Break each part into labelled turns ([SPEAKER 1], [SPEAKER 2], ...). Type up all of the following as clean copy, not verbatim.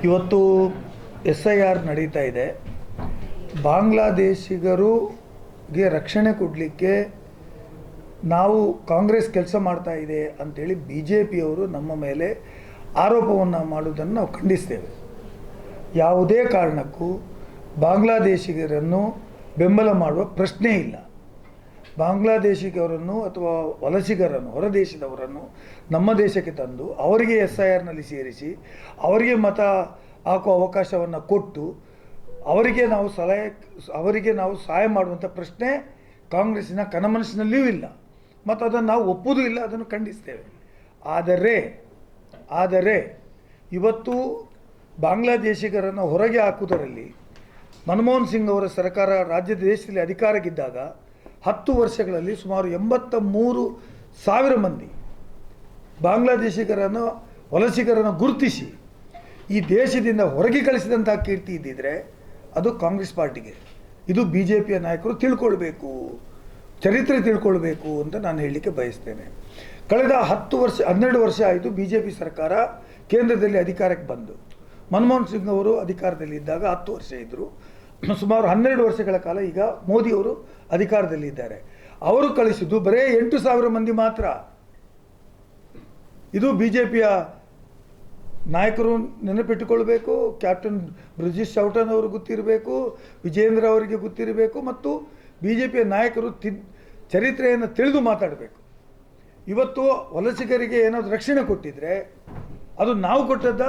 [SPEAKER 1] ಇವತ್ತು SIR ನಡೀತಾ ಇದೆ. ಬಾಂಗ್ಲಾದೇಶಿಗರಿಗೆ ರಕ್ಷಣೆ ಕೊಡಲಿಕ್ಕೆ ನಾವು ಕಾಂಗ್ರೆಸ್ ಕೆಲಸ ಮಾಡ್ತಾ ಇದೆ ಅಂತೇಳಿ BJPಯವರು ನಮ್ಮ ಮೇಲೆ ಆರೋಪವನ್ನು ಮಾಡುವುದನ್ನು ನಾವು ಖಂಡಿಸ್ತೇವೆ. ಯಾವುದೇ ಕಾರಣಕ್ಕೂ ಬಾಂಗ್ಲಾದೇಶಿಗರನ್ನು ಬೆಂಬಲ ಮಾಡುವ ಪ್ರಶ್ನೆ ಇಲ್ಲ. ಬಾಂಗ್ಲಾದೇಶಿಗರನ್ನು ಅಥವಾ ವಲಸಿಗರನ್ನು ಹೊರದೇಶದವರನ್ನು ನಮ್ಮ ದೇಶಕ್ಕೆ ತಂದು ಅವರಿಗೆ SIRನಲ್ಲಿ ಸೇರಿಸಿ ಅವರಿಗೆ ಮತ ಹಾಕುವ ಅವಕಾಶವನ್ನು ಕೊಟ್ಟು ಅವರಿಗೆ ನಾವು ಸಹಾಯ ಮಾಡುವಂಥ ಪ್ರಶ್ನೆ ಕಾಂಗ್ರೆಸ್ಸಿನ ಕನಮನಸ್ಸಿನಲ್ಲಿಯೂ ಇಲ್ಲ ಮತ್ತು ಅದನ್ನು ನಾವು ಒಪ್ಪುವುದೂ ಇಲ್ಲ, ಅದನ್ನು ಖಂಡಿಸ್ತೇವೆ. ಆದರೆ ಇವತ್ತು ಬಾಂಗ್ಲಾದೇಶಿಗರನ್ನು ಹೊರಗೆ ಹಾಕುವುದರಲ್ಲಿ ಮನಮೋಹನ್ ಸಿಂಗ್ ಅವರ ಸರ್ಕಾರ ರಾಜ್ಯದ ದೇಶದಲ್ಲಿ ಅಧಿಕಾರಕ್ಕಿದ್ದಾಗ 10 ವರ್ಷಗಳಲ್ಲಿ ಸುಮಾರು 83,000 ಮಂದಿ ಬಾಂಗ್ಲಾದೇಶಿಗರನ್ನು ವಲಸಿಗರನ್ನು ಗುರುತಿಸಿ ಈ ದೇಶದಿಂದ ಹೊರಗೆ ಕಳಿಸಿದಂಥ ಕೀರ್ತಿ ಇದ್ದಿದ್ರೆ ಅದು ಕಾಂಗ್ರೆಸ್ ಪಾರ್ಟಿಗೆ. ಇದು BJPಯ ನಾಯಕರು ತಿಳ್ಕೊಳ್ಬೇಕು, ಚರಿತ್ರೆ ತಿಳ್ಕೊಳ್ಬೇಕು ಅಂತ ನಾನು ಹೇಳಲಿಕ್ಕೆ ಬಯಸ್ತೇನೆ. ಕಳೆದ 12 ವರ್ಷ ಆಯಿತು BJP ಸರ್ಕಾರ ಕೇಂದ್ರದಲ್ಲಿ ಅಧಿಕಾರಕ್ಕೆ ಬಂದು. ಮನಮೋಹನ್ ಸಿಂಗ್ ಅವರು ಅಧಿಕಾರದಲ್ಲಿದ್ದಾಗ 10 ವರ್ಷ ಇದ್ದರು. ಸುಮಾರು 12 ವರ್ಷಗಳ ಕಾಲ ಈಗ ಮೋದಿಯವರು ಅಧಿಕಾರದಲ್ಲಿದ್ದಾರೆ. ಅವರು ಕಳಿಸಿದ್ದು ಬರೇ 8,000 ಮಂದಿ ಮಾತ್ರ. ಇದು BJPಯ ನಾಯಕರು ನೆನಪಿಟ್ಟುಕೊಳ್ಬೇಕು. ಕ್ಯಾಪ್ಟನ್ ಬ್ರಿಜೇಶ್ ಚೌಟನ್ ಅವರು ಗೊತ್ತಿರಬೇಕು, ವಿಜೇಂದ್ರ ಅವರಿಗೆ ಗೊತ್ತಿರಬೇಕು ಮತ್ತು BJPಯ ನಾಯಕರು ಚರಿತ್ರೆಯನ್ನು ತಿಳಿದು ಮಾತಾಡಬೇಕು. ಇವತ್ತು ವಲಸಿಗರಿಗೆ ಏನಾದರೂ ರಕ್ಷಣೆ ಕೊಟ್ಟಿದ್ರೆ ಅದು ನಾವು ಕೊಟ್ಟದ್ದ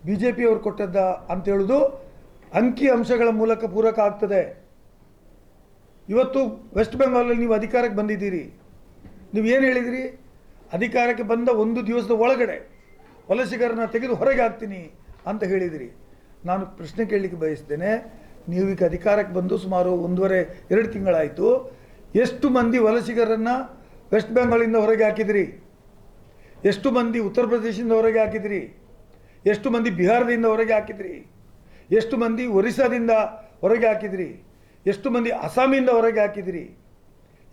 [SPEAKER 1] BJPಯವರು ಕೊಟ್ಟದ್ದ ಅಂತ ಹೇಳೋದು ಅಂಕಿ ಅಂಶಗಳ ಮೂಲಕ ಪೂರಕ ಆಗ್ತದೆ. ಇವತ್ತು ವೆಸ್ಟ್ ಬೆಂಗಾಲಲ್ಲಿ ನೀವು ಅಧಿಕಾರಕ್ಕೆ ಬಂದಿದ್ದೀರಿ, ನೀವು ಏನು ಹೇಳಿದಿರಿ? ಅಧಿಕಾರಕ್ಕೆ ಬಂದ 1 ದಿವಸದ ಒಳಗಡೆ ವಲಸಿಗರನ್ನ ತೆಗೆದು ಹೊರಗೆ ಹಾಕ್ತೀನಿ ಅಂತ ಹೇಳಿದಿರಿ. ನಾನು ಪ್ರಶ್ನೆ ಕೇಳಲಿಕ್ಕೆ ಬಯಸ್ತೇನೆ, ನೀವು ಈಗ ಅಧಿಕಾರಕ್ಕೆ ಬಂದು ಸುಮಾರು 1.5-2 ತಿಂಗಳಾಯಿತು. ಎಷ್ಟು ಮಂದಿ ವಲಸಿಗರನ್ನು ವೆಸ್ಟ್ ಬೆಂಗಾಲಿಂದ ಹೊರಗೆ ಹಾಕಿದಿರಿ? ಎಷ್ಟು ಮಂದಿ ಉತ್ತರ ಪ್ರದೇಶದಿಂದ ಹೊರಗೆ ಹಾಕಿದಿರಿ? ಎಷ್ಟು ಮಂದಿ ಬಿಹಾರದಿಂದ ಹೊರಗೆ ಹಾಕಿದಿರಿ? ಎಷ್ಟು ಮಂದಿ ಒರಿಸ್ಸಾದಿಂದ ಹೊರಗೆ ಹಾಕಿದಿರಿ? ಎಷ್ಟು ಮಂದಿ ಅಸ್ಸಾಮಿಂದ ಹೊರಗೆ ಹಾಕಿದಿರಿ?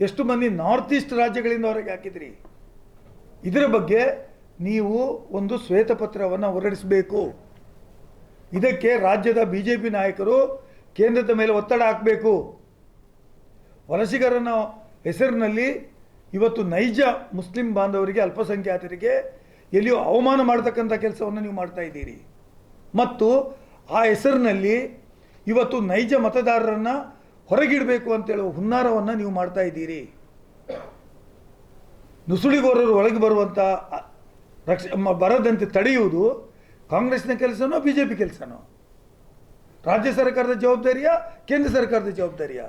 [SPEAKER 1] ಎಷ್ಟು ಮಂದಿ ನಾರ್ತ್ ಈಸ್ಟ್ ರಾಜ್ಯಗಳಿಂದ ಹೊರಗೆ ಹಾಕಿದಿರಿ? ಇದರ ಬಗ್ಗೆ ನೀವು ಒಂದು ಶ್ವೇತಪತ್ರವನ್ನು ಹೊರಡಿಸಬೇಕು. ಇದಕ್ಕೆ ರಾಜ್ಯದ BJP ನಾಯಕರು ಕೇಂದ್ರದ ಮೇಲೆ ಒತ್ತಡ ಹಾಕಬೇಕು. ವಲಸಿಗರನ್ನ ಹೆಸರಿನಲ್ಲಿ ಇವತ್ತು ನೈಜ ಮುಸ್ಲಿಂ ಬಾಂಧವರಿಗೆ, ಅಲ್ಪಸಂಖ್ಯಾತರಿಗೆ ಎಲ್ಲಿಯೂ ಅವಮಾನ ಮಾಡ್ತಕ್ಕಂಥ ಕೆಲಸವನ್ನು ನೀವು ಮಾಡ್ತಾ ಇದ್ದೀರಿ ಮತ್ತು ಆ ಹೆಸರಿನಲ್ಲಿ ಇವತ್ತು ನೈಜ ಮತದಾರರನ್ನು ಹೊರಗಿಡಬೇಕು ಅಂತೇಳುವ ಹುನ್ನಾರವನ್ನು ನೀವು ಮಾಡ್ತಾ ಇದ್ದೀರಿ. ನುಸುಳಿಗೋರರು ಒಳಗೆ ಬರುವಂಥ ಬರದಂತೆ ತಡೆಯುವುದು ಕಾಂಗ್ರೆಸ್ನ ಕೆಲಸನೋ BJP ಕೆಲಸನೋ? ರಾಜ್ಯ ಸರ್ಕಾರದ ಜವಾಬ್ದಾರಿಯಾ, ಕೇಂದ್ರ ಸರ್ಕಾರದ ಜವಾಬ್ದಾರಿಯಾ?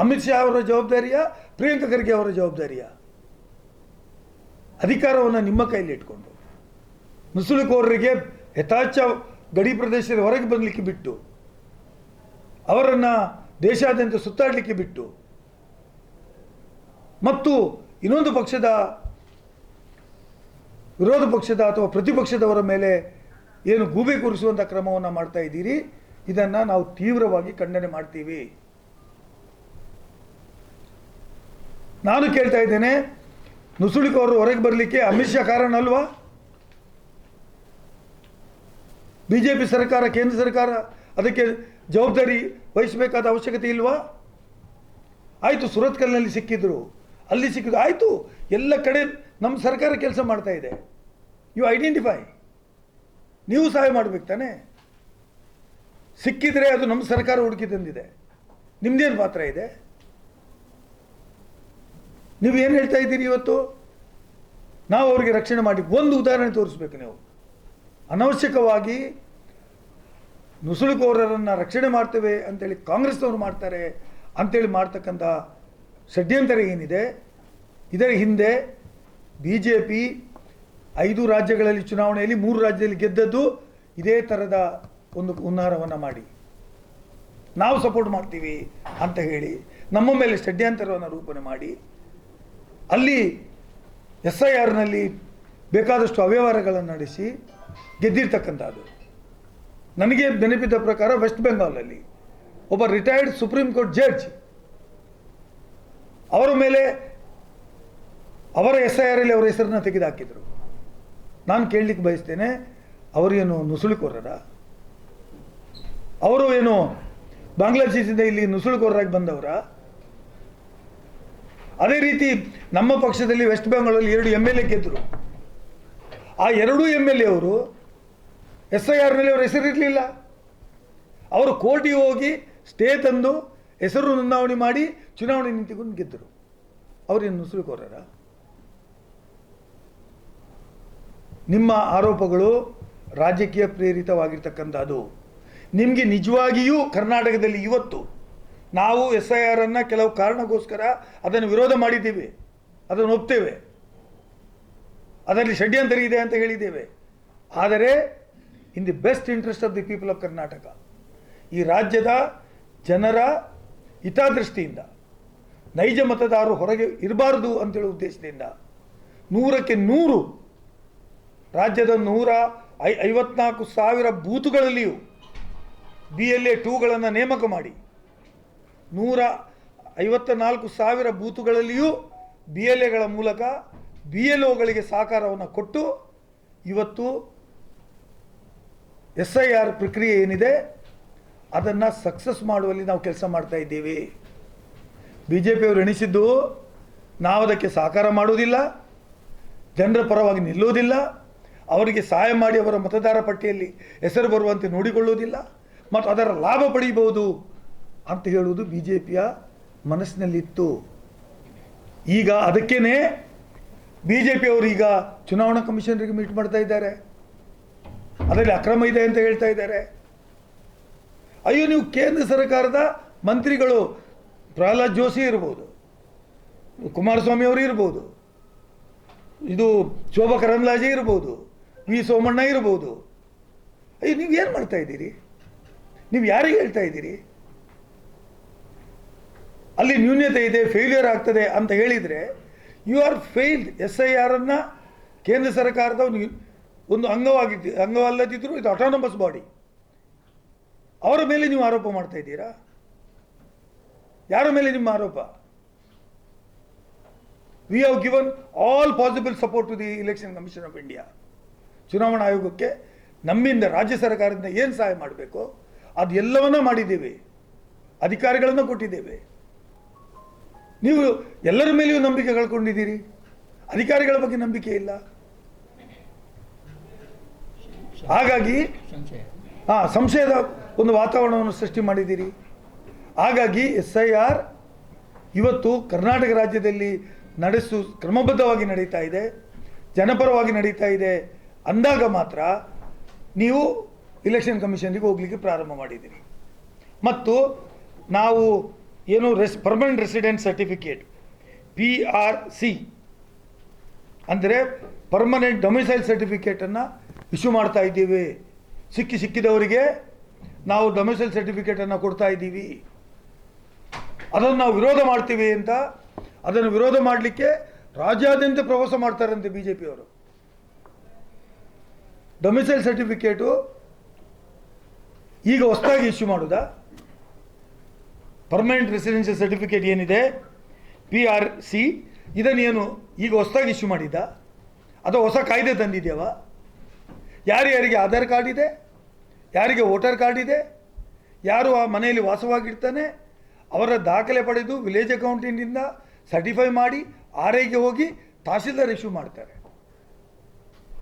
[SPEAKER 1] ಅಮಿತ್ ಶಾ ಅವರ ಜವಾಬ್ದಾರಿಯಾ, ಪ್ರಿಯಾಂಕಾ ಖರ್ಗೆ ಅವರ ಜವಾಬ್ದಾರಿಯಾ? ಅಧಿಕಾರವನ್ನು ನಿಮ್ಮ ಕೈಯಲ್ಲಿ ಇಟ್ಕೊಂಡು ನುಸುಳುಕೋರರಿಗೆ ಯಥಾಚ್ಛ ಗಡಿ ಪ್ರದೇಶದ ಹೊರಗೆ ಬರಲಿಕ್ಕೆ ಬಿಟ್ಟು ಅವರನ್ನು ದೇಶಾದ್ಯಂತ ಸುತ್ತಾಡಲಿಕ್ಕೆ ಬಿಟ್ಟು ಮತ್ತು ಇನ್ನೊಂದು ಪಕ್ಷದ ವಿರೋಧ ಪಕ್ಷದ ಅಥವಾ ಪ್ರತಿಪಕ್ಷದವರ ಮೇಲೆ ಏನು ಗೂಬೆ ಕೂರಿಸುವಂಥ ಕ್ರಮವನ್ನು ಮಾಡ್ತಾ ಇದ್ದೀರಿ, ಇದನ್ನು ನಾವು ತೀವ್ರವಾಗಿ ಖಂಡನೆ ಮಾಡ್ತೀವಿ. ನಾನು ಕೇಳ್ತಾ ಇದ್ದೇನೆ, ನುಸುಳಿಕೋರರು ಹೊರಗೆ ಬರಲಿಕ್ಕೆ ಅಮಿತ್ ಶಾ ಕಾರಣ ಅಲ್ವಾ? BJP ಸರ್ಕಾರ, ಕೇಂದ್ರ ಸರ್ಕಾರ ಅದಕ್ಕೆ ಜವಾಬ್ದಾರಿ ವಹಿಸಬೇಕಾದ ಅವಶ್ಯಕತೆ ಇಲ್ವಾ? ಆಯಿತು, ಸುರತ್ಕಲ್ನಲ್ಲಿ ಸಿಕ್ಕಿದ್ರು, ಅಲ್ಲಿ ಸಿಕ್ಕಿದ್ರು, ಆಯಿತು, ಎಲ್ಲ ಕಡೆ ನಮ್ಮ ಸರ್ಕಾರ ಕೆಲಸ ಮಾಡ್ತಾ ಇದೆ. ಯು ಐಡೆಂಟಿಫೈ, ನೀವು ಸಹಾಯ ಮಾಡಬೇಕು ತಾನೇ. ಸಿಕ್ಕಿದರೆ ಅದು ನಮ್ಮ ಸರ್ಕಾರ ಹುಡುಕಿ ತಂದಿದೆ, ನಿಮ್ಮದೇನು ಪಾತ್ರ ಇದೆ? ನೀವು ಏನು ಹೇಳ್ತಾ ಇದ್ದೀರಿ? ಇವತ್ತು ನಾವು ಅವರಿಗೆ ರಕ್ಷಣೆ ಮಾಡಿ ಒಂದು ಉದಾಹರಣೆ ತೋರಿಸ್ಬೇಕು. ನೀವು ಅನವಶ್ಯಕವಾಗಿ ನುಸುಳುಕೋರರನ್ನು ರಕ್ಷಣೆ ಮಾಡ್ತೇವೆ ಅಂತೇಳಿ ಕಾಂಗ್ರೆಸ್ನವರು ಮಾಡ್ತಾರೆ ಅಂತೇಳಿ ಮಾಡ್ತಕ್ಕಂಥ ಷಡ್ಯಂತರ ಏನಿದೆ, ಇದರ ಹಿಂದೆ BJP 5 ರಾಜ್ಯಗಳಲ್ಲಿ ಚುನಾವಣೆಯಲ್ಲಿ 3 ರಾಜ್ಯದಲ್ಲಿ ಗೆದ್ದದ್ದು ಇದೇ ಥರದ ಒಂದು ಹುನ್ನಾರವನ್ನು ಮಾಡಿ ನಾವು ಸಪೋರ್ಟ್ ಮಾಡ್ತೀವಿ ಅಂತ ಹೇಳಿ ನಮ್ಮ ಮೇಲೆ ಷಡ್ಯಂತರವನ್ನು ರೂಪಣೆ ಮಾಡಿ ಅಲ್ಲಿ SIRನಲ್ಲಿ ಬೇಕಾದಷ್ಟು ಅವ್ಯವಹಾರಗಳನ್ನು ನಡೆಸಿ ಗೆದ್ದಿರ್ತಕ್ಕಂಥದ್ದು. ನನಗೆ ನೆನಪಿದ್ದ ಪ್ರಕಾರ ವೆಸ್ಟ್ ಬೆಂಗಾಲಲ್ಲಿ ಒಬ್ಬ ರಿಟೈರ್ಡ್ ಸುಪ್ರೀಂ ಕೋರ್ಟ್ ಜಡ್ಜ್ ಅವರ ಮೇಲೆ ಅವರ SIRಲ್ಲಿ ಅವರ ಹೆಸರನ್ನು ತೆಗೆದುಹಾಕಿದರು. ನಾನು ಕೇಳಲಿಕ್ಕೆ ಬಯಸ್ತೇನೆ, ಅವರೇನು ನುಸುಳುಕೋರರ? ಅವರು ಏನು ಬಾಂಗ್ಲಾದೇಶದಿಂದ ಇಲ್ಲಿ ನುಸುಳುಕೋರರಾಗಿ ಬಂದವರ? ಅದೇ ರೀತಿ ನಮ್ಮ ಪಕ್ಷದಲ್ಲಿ ವೆಸ್ಟ್ ಬೆಂಗಾಳಲ್ಲಿ 2 MLA ಗೆದ್ದರು. ಆ 2 MLA ಅವರು SIR ನಲ್ಲಿ ಅವರ ಹೆಸರಿರಲಿಲ್ಲ. ಅವರು ಕೋರ್ಟಿಗೆ ಹೋಗಿ ಸ್ಟೇ ತಂದು ಹೆಸರು ನೋಂದಾವಣಿ ಮಾಡಿ ಚುನಾವಣೆ ನಿಂತುಕೊಂಡು ಗೆದ್ದರು. ಅವರೇನು ನುಸುಳುಕೋರರ? ನಿಮ್ಮ ಆರೋಪಗಳು ರಾಜಕೀಯ ಪ್ರೇರಿತವಾಗಿರ್ತಕ್ಕಂಥದ್ದು. ನಿಮಗೆ ನಿಜವಾಗಿಯೂ ಕರ್ನಾಟಕದಲ್ಲಿ ಇವತ್ತು ನಾವು SIR ಅನ್ನು ಕೆಲವು ಕಾರಣಕ್ಕೋಸ್ಕರ ಅದನ್ನು ವಿರೋಧ ಮಾಡಿದ್ದೇವೆ, ಅದನ್ನು ಒಪ್ತೇವೆ, ಅದರಲ್ಲಿ ಷಡ್ಯಂತರ ಇದೆ ಅಂತ ಹೇಳಿದ್ದೇವೆ. ಆದರೆ in the best interest of the people of Karnataka, ಈ ರಾಜ್ಯದ ಜನರ ಹಿತದೃಷ್ಟಿಯಿಂದ ನೈಜ ಮತದಾರರು ಹೊರಗೆ ಇರಬಾರ್ದು ಅಂತೇಳೋ ಉದ್ದೇಶದಿಂದ 100ಕ್ಕೆ 100 ರಾಜ್ಯದ 154,000 ಬೂತುಗಳಲ್ಲಿಯೂ BLA 2ಗಳನ್ನು ನೇಮಕ ಮಾಡಿ 154,000 ಬೂತುಗಳಲ್ಲಿಯೂ BLAಗಳ ಮೂಲಕ BLOಗಳಿಗೆ ಸಹಕಾರವನ್ನು ಕೊಟ್ಟು ಇವತ್ತು SIR ಪ್ರಕ್ರಿಯೆ ಏನಿದೆ ಅದನ್ನು ಸಕ್ಸಸ್ ಮಾಡುವಲ್ಲಿ ನಾವು ಕೆಲಸ ಮಾಡ್ತಾ ಇದ್ದೇವೆ. BJP ಅವರು ಎಣಿಸಿದ್ದು ನಾವು ಅದಕ್ಕೆ ಸಹಕಾರ ಮಾಡುವುದಿಲ್ಲ, ಜನರ ಪರವಾಗಿ ನಿಲ್ಲುವುದಿಲ್ಲ, ಅವರಿಗೆ ಸಹಾಯ ಮಾಡಿ ಅವರ ಮತದಾರ ಪಟ್ಟಿಯಲ್ಲಿ ಹೆಸರು ಬರುವಂತೆ ನೋಡಿಕೊಳ್ಳುವುದಿಲ್ಲ ಮತ್ತು ಅದರ ಲಾಭ ಪಡೆಯಬಹುದು ಅಂತ ಹೇಳುವುದು BJPಯ ಮನಸ್ಸಿನಲ್ಲಿತ್ತು. ಈಗ ಅದಕ್ಕೇನೆ BJP ಅವರು ಈಗ ಚುನಾವಣಾ ಕಮಿಷನರಿಗೆ ಮೀಟ್ ಮಾಡ್ತಾ ಇದ್ದಾರೆ, ಅದರಲ್ಲಿ ಅಕ್ರಮ ಇದೆ ಅಂತ ಹೇಳ್ತಾ ಇದ್ದಾರೆ. ಅಯ್ಯೋ, ನೀವು ಕೇಂದ್ರ ಸರ್ಕಾರದ ಮಂತ್ರಿಗಳು ಪ್ರಹ್ಲಾದ್ ಜೋಶಿ ಇರ್ಬೋದು, ಕುಮಾರಸ್ವಾಮಿ ಅವರು ಇರ್ಬೋದು, ಇದು ಶೋಭಾ ಕರಂದ್ಲಾಜೆ ಇರ್ಬೋದು, ವಿ ಸೋಮಣ್ಣ ಇರ್ಬೋದು. ಅಯ್ಯೋ, ನೀವು ಏನು ಮಾಡ್ತಾ ಇದ್ದೀರಿ? ನೀವು ಯಾರಿಗೆ ಹೇಳ್ತಾ ಇದ್ದೀರಿ? ಅಲ್ಲಿ ನ್ಯೂನ್ಯತೆ ಇದೆ, ಫೇಲ್ಯೂರ್ ಆಗ್ತದೆ ಅಂತ ಹೇಳಿದರೆ ಯು ಆರ್ ಫೇಲ್ಡ್. SIR ಅನ್ನು ಕೇಂದ್ರ ಸರ್ಕಾರದ ಒಂದು ಅಂಗವಲ್ಲದಿದ್ದರೂ ಇದು ಆಟೋನಮಸ್ ಬಾಡಿ, ಅವರ ಮೇಲೆ ನೀವು ಆರೋಪ ಮಾಡ್ತಾ ಇದ್ದೀರಾ? ಯಾರ ಮೇಲೆ ನಿಮ್ಮ ಆರೋಪ? We have given all possible support to the election commission of India. ಚುನಾವಣಾ ಆಯೋಗಕ್ಕೆ ನಮ್ಮಿಂದ ರಾಜ್ಯ ಸರ್ಕಾರದಿಂದ ಏನು ಸಹಾಯ ಮಾಡಬೇಕು ಅದು ಎಲ್ಲವನ್ನ ಮಾಡಿದ್ದೇವೆ, ಅಧಿಕಾರಿಗಳನ್ನು ಕೊಟ್ಟಿದ್ದೇವೆ. ನೀವು ಎಲ್ಲರ ಮೇಲೆಯೂ ನಂಬಿಕೆ ಕಳ್ಕೊಂಡಿದ್ದೀರಿ, ಅಧಿಕಾರಿಗಳ ಬಗ್ಗೆ ನಂಬಿಕೆ ಇಲ್ಲ. ಹಾಗಾಗಿ ಸಂಶಯದ ಒಂದು ವಾತಾವರಣವನ್ನು ಸೃಷ್ಟಿ ಮಾಡಿದ್ದೀರಿ. ಹಾಗಾಗಿ SIR ಇವತ್ತು ಕರ್ನಾಟಕ ರಾಜ್ಯದಲ್ಲಿ ಕ್ರಮಬದ್ಧವಾಗಿ ನಡೀತಾ ಇದೆ, ಜನಪರವಾಗಿ ನಡೀತಾ ಇದೆ ಅಂದಾಗ ಮಾತ್ರ ನೀವು ಇಲೆಕ್ಷನ್ ಕಮಿಷನ್ಗೆ ಹೋಗಲಿಕ್ಕೆ ಪ್ರಾರಂಭ ಮಾಡಿದ್ದೀರಿ. ಮತ್ತು ನಾವು ಏನು ಪರ್ಮನೆಂಟ್ ರೆಸಿಡೆಂಟ್ ಸರ್ಟಿಫಿಕೇಟ್ PRC ಅಂದರೆ ಪರ್ಮನೆಂಟ್ ಡೊಮಿಸೈಲ್ ಸರ್ಟಿಫಿಕೇಟನ್ನು ಇಶ್ಯೂ ಮಾಡ್ತಾ ಇದ್ದೀವಿ. ಸಿಕ್ಕಿದವರಿಗೆ ನಾವು ಡೊಮಿಸೈಲ್ ಸರ್ಟಿಫಿಕೇಟನ್ನು ಕೊಡ್ತಾ ಇದ್ದೀವಿ. ಅದನ್ನು ನಾವು ವಿರೋಧ ಮಾಡ್ತೀವಿ ಅಂತ ಅದನ್ನು ವಿರೋಧ ಮಾಡಲಿಕ್ಕೆ ರಾಜ್ಯಾದ್ಯಂತ ಪ್ರವಾಸ ಮಾಡ್ತಾರಂತೆ BJP ಅವರು. ಡೊಮಿಸೈಲ್ ಸರ್ಟಿಫಿಕೇಟು ಈಗ ಹೊಸದಾಗಿ ಇಶ್ಯೂ ಮಾಡೋದಾ? ಪರ್ಮನೆಂಟ್ ರೆಸಿಡೆನ್ಷಿಯಲ್ ಸರ್ಟಿಫಿಕೇಟ್ ಏನಿದೆ PRC ಇದನ್ನೇನು ಈಗ ಹೊಸದಾಗಿ ಇಶ್ಯೂ ಮಾಡಿದ್ದ ಅಥವಾ ಹೊಸ ಕಾಯ್ದೆ ತಂದಿದ್ದೇವ? ಯಾರ್ಯಾರಿಗೆ ಆಧಾರ್ ಕಾರ್ಡ್ ಇದೆ, ಯಾರಿಗೆ ವೋಟರ್ ಕಾರ್ಡ್ ಇದೆ, ಯಾರು ಆ ಮನೆಯಲ್ಲಿ ವಾಸವಾಗಿರ್ತಾನೆ ಅವರ ದಾಖಲೆ ಪಡೆದು ವಿಲೇಜ್ ಅಕೌಂಟೆಂಟಿಂದ ಸರ್ಟಿಫೈ ಮಾಡಿ RIಗೆ ಹೋಗಿ ತಹಸೀಲ್ದಾರ್ ಇಶ್ಯೂ ಮಾಡ್ತಾರೆ.